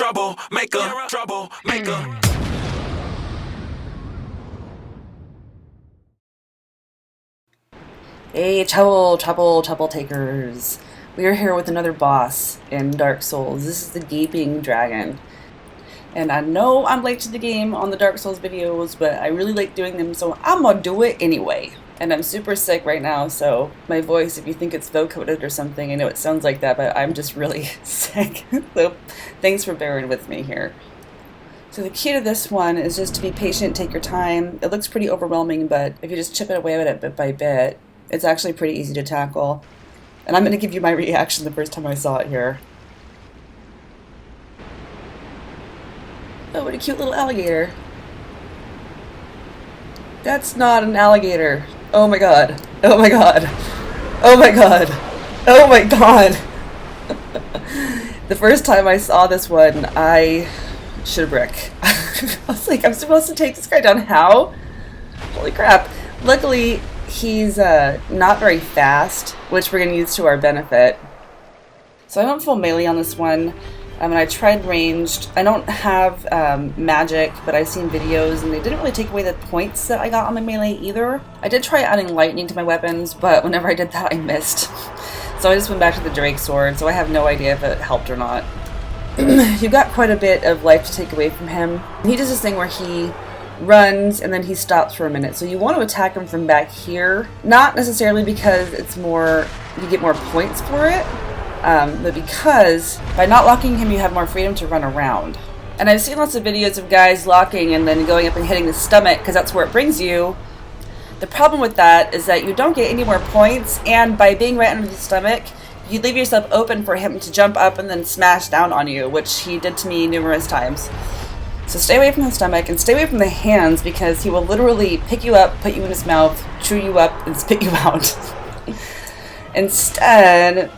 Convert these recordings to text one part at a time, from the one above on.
troublemaker. Hey, trouble takers. We are here with another boss in Dark Souls. This is the Gaping Dragon. And I know I'm late to the game on the Dark Souls videos, but I really like doing them, so I'm gonna do it anyway. And I'm super sick right now, so my voice, if you think it's vocoded or something, I know it sounds like that, but I'm just really sick. So thanks for bearing with me here. So the key to this one is just to be patient, take your time. It looks pretty overwhelming, but if you just chip it away at it bit by bit, it's actually pretty easy to tackle. And I'm going to give you my reaction the first time I saw it here. Oh, what a cute little alligator. That's not an alligator. Oh my god. Oh my god. Oh my god. Oh my god. The first time I saw this one, I should brick. I was like, I'm supposed to take this guy down how? Holy crap. Luckily, he's not very fast, which we're going to use to our benefit. So I went full melee on this one, and I tried ranged. I don't have magic, but I've seen videos, and they didn't really take away the points that I got on my melee either. I did try adding lightning to my weapons, but whenever I did that, I missed. So I just went back to the Drake sword, so I have no idea if it helped or not. You got quite a bit of life to take away from him. He does this thing where he runs and then he stops for a minute, so you want to attack him from back here, not necessarily because it's more, you get more points for it, but because by not locking him you have more freedom to run around. And I've seen lots of videos of guys locking and then going up and hitting the stomach because that's where it brings you. The problem with that is that you don't get any more points, and by being right under the stomach you leave yourself open for him to jump up and then smash down on you, which he did to me numerous times. So stay away from the stomach and stay away from the hands, because he will literally pick you up, put you in his mouth, chew you up, and spit you out. Instead,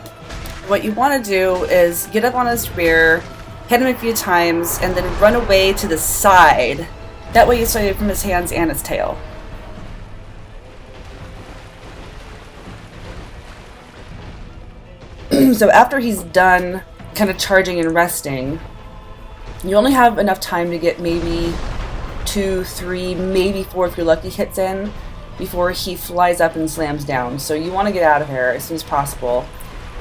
what you want to do is get up on his rear, hit him a few times, and then run away to the side. That way you stay away from his hands and his tail. So after he's done kind of charging and resting, you only have enough time to get maybe 2, 3, maybe 4 if you're lucky hits in before he flies up and slams down. So you want to get out of here as soon as possible.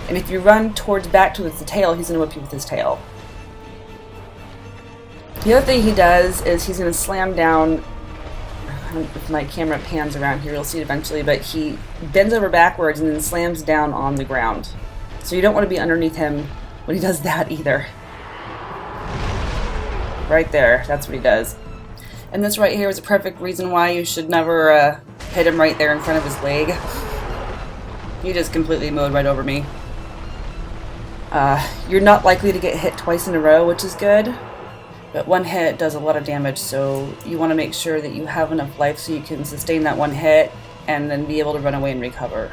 And if you run back towards the tail, he's going to whip you with his tail. The other thing he does is he's going to slam down. If my camera pans around here, you'll see it eventually, but he bends over backwards and then slams down on the ground. So you don't want to be underneath him when he does that either. Right there, that's what he does. And this right here is a perfect reason why you should never hit him right there in front of his leg. He just completely mowed right over me. You're not likely to get hit twice in a row, which is good, but one hit does a lot of damage, so you want to make sure that you have enough life so you can sustain that one hit and then be able to run away and recover.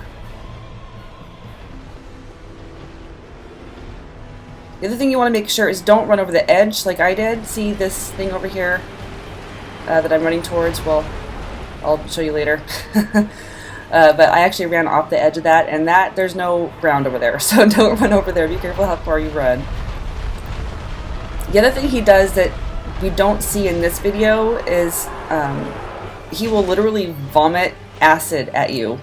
The other thing you want to make sure is don't run over the edge like I did. See this thing over here that I'm running towards? Well, I'll show you later. But I actually ran off the edge of that, and there's no ground over there, so don't run over there. Be careful how far you run. The other thing he does that we don't see in this video is he will literally vomit acid at you.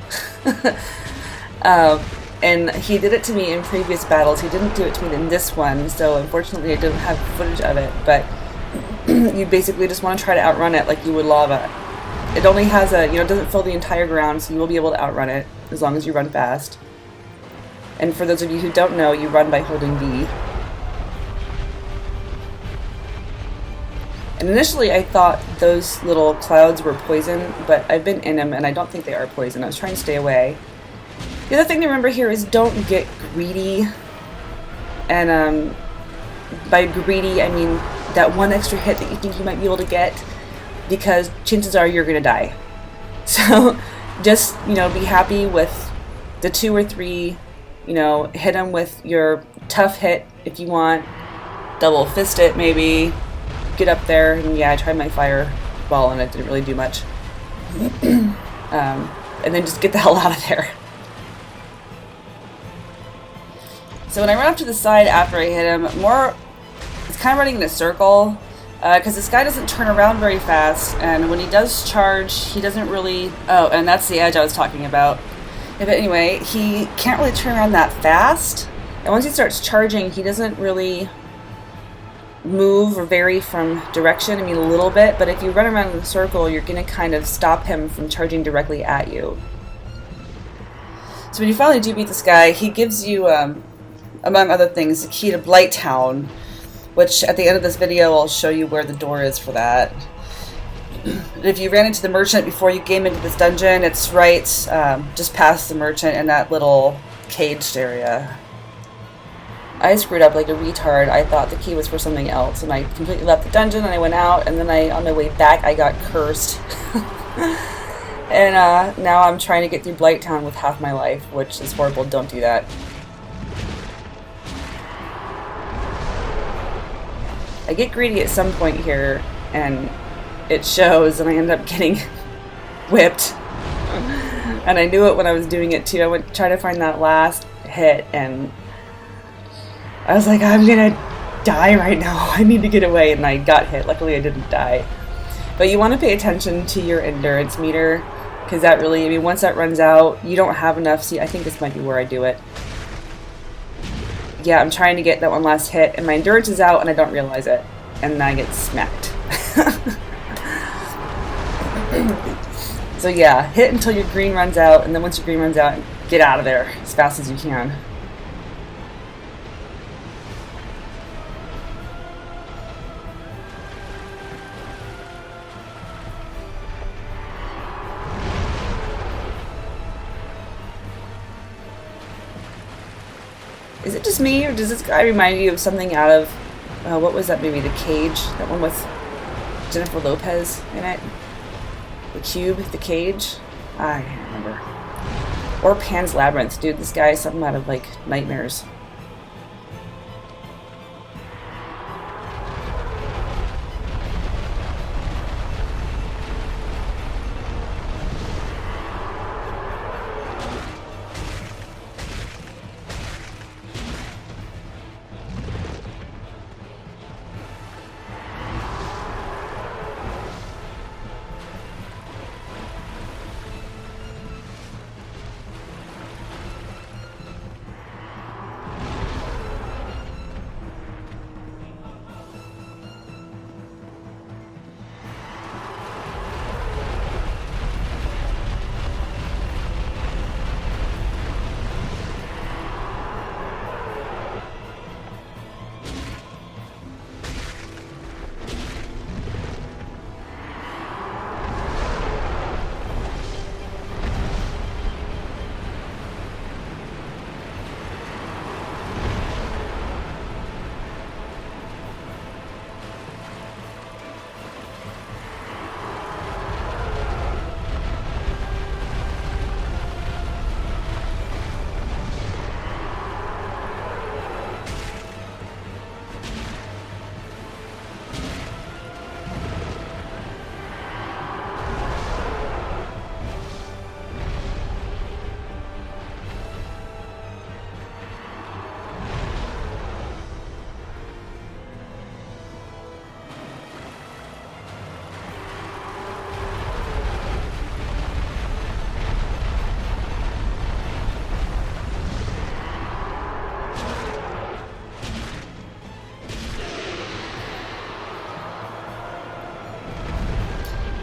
And he did it to me in previous battles. He didn't do it to me in this one, so unfortunately I don't have footage of it, but you basically just want to try to outrun it like you would lava. It only has it doesn't fill the entire ground, so you will be able to outrun it as long as you run fast. And for those of you who don't know, you run by holding B. And initially I thought those little clouds were poison, but I've been in them and I don't think they are poison. I was trying to stay away. The other thing to remember here is don't get greedy, and by greedy I mean that one extra hit that you think you might be able to get, because chances are you're going to die. So just, be happy with the 2 or 3, hit them with your tough hit if you want, double fist it maybe, get up there, and yeah, I tried my fireball and it didn't really do much. And then just get the hell out of there. So when I run up to the side after I hit him, it's it's kind of running in a circle because this guy doesn't turn around very fast, and when he does charge, he doesn't really... Oh, and that's the edge I was talking about. Yeah, but anyway, he can't really turn around that fast, and once he starts charging, he doesn't really move or vary from direction. I mean, a little bit, but if you run around in a circle, you're going to kind of stop him from charging directly at you. So when you finally do beat this guy, he gives you, among other things, the key to Blighttown, which at the end of this video I'll show you where the door is for that. If you ran into the merchant before you came into this dungeon, it's right just past the merchant in that little caged area. I screwed up like a retard. I thought the key was for something else, and I completely left the dungeon, and I went out, and then on my way back I got cursed. And now I'm trying to get through Blighttown with half my life, which is horrible. Don't do that. I get greedy at some point here, and it shows, and I end up getting whipped. And I knew it when I was doing it too. I went to try to find that last hit, and I was like, I'm gonna die right now. I need to get away, and I got hit. Luckily, I didn't die. But you want to pay attention to your endurance meter, because that really, I mean, once that runs out, you don't have enough. See, I think this might be where I do it. Yeah, I'm trying to get that one last hit, and my endurance is out, and I don't realize it. And then I get smacked. So yeah, hit until your green runs out, and then once your green runs out, get out of there as fast as you can. Is it just me, or does this guy remind you of something out of, what was that movie, The Cage? That one with Jennifer Lopez in it? The Cube, The Cage? I can't remember. Or Pan's Labyrinth. Dude, this guy is something out of, like, nightmares.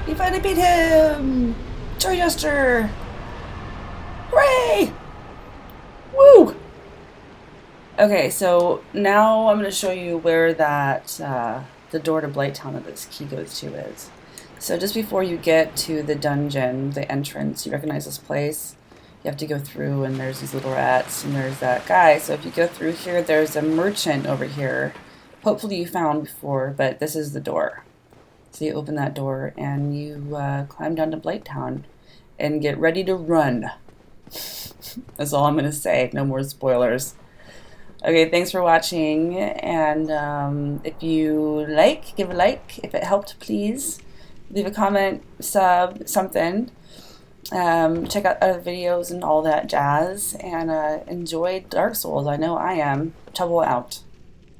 You finally beat him! Joy Jester! Hooray! Woo! Okay, so now I'm going to show you where that, the door to Blighttown that this key goes to is. So just before you get to the dungeon, the entrance, you recognize this place. You have to go through, and there's these little rats, and there's that guy. So if you go through here, there's a merchant over here. Hopefully you found before, but this is the door. So you open that door, and you climb down to Blighttown, and get ready to run. That's all I'm going to say. No more spoilers. Okay, thanks for watching, and if you like, give a like. If it helped, please leave a comment, sub, something. Check out other videos and all that jazz, and enjoy Dark Souls. I know I am. Trouble out.